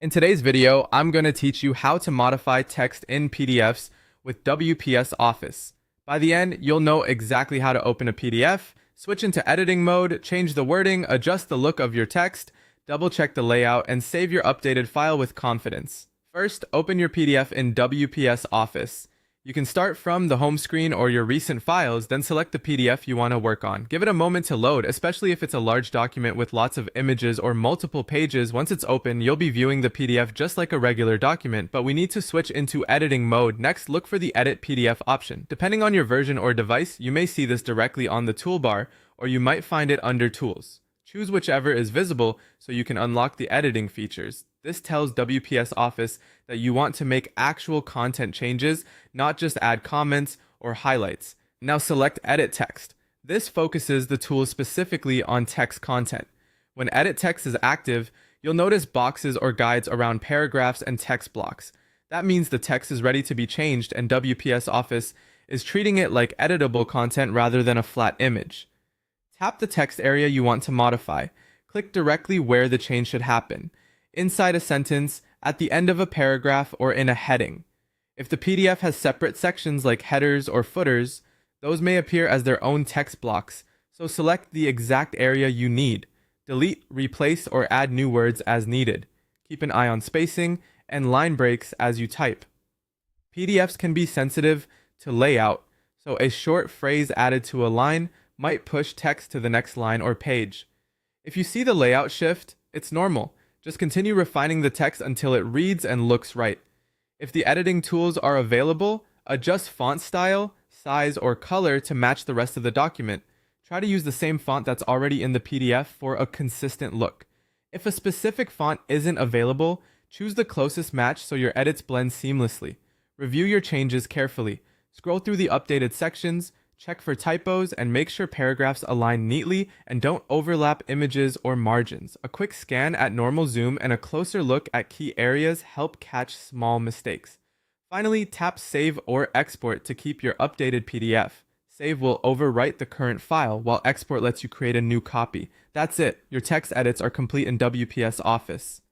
In today's video, I'm going to teach you how to modify text in PDFs with WPS Office. By the end, you'll know exactly how to open a PDF, switch into editing mode, change the wording, adjust the look of your text, double-check the layout, and save your updated file with confidence. First, open your PDF in WPS Office. You can start from the home screen or your recent files, then select the PDF you want to work on. Give it a moment to load, especially if it's a large document with lots of images or multiple pages. Once it's open, you'll be viewing the PDF just like a regular document, but we need to switch into editing mode. Next, look for the Edit PDF option. Depending on your version or device, you may see this directly on the toolbar, or you might find it under Tools. Choose whichever is visible so you can unlock the editing features. This tells WPS Office that you want to make actual content changes, not just add comments or highlights. Now select Edit Text. This focuses the tool specifically on text content. When Edit Text is active, you'll notice boxes or guides around paragraphs and text blocks. That means the text is ready to be changed, and WPS Office is treating it like editable content rather than a flat image. Tap the text area you want to modify. Click directly where the change should happen, inside a sentence, at the end of a paragraph, or in a heading. If the PDF has separate sections like headers or footers, those may appear as their own text blocks, so select the exact area you need. Delete, replace, or add new words as needed. Keep an eye on spacing and line breaks as you type. PDFs can be sensitive to layout, so a short phrase added to a line might push text to the next line or page. If you see the layout shift, it's normal. Just continue refining the text until it reads and looks right. If the editing tools are available, adjust font style, size, or color to match the rest of the document. Try to use the same font that's already in the PDF for a consistent look. If a specific font isn't available, choose the closest match so your edits blend seamlessly. Review your changes carefully. Scroll through the updated sections, check for typos, and make sure paragraphs align neatly and don't overlap images or margins. A quick scan at normal zoom and a closer look at key areas help catch small mistakes. Finally, tap Save or Export to keep your updated PDF. Save will overwrite the current file, while Export lets you create a new copy. That's it. Your text edits are complete in WPS Office.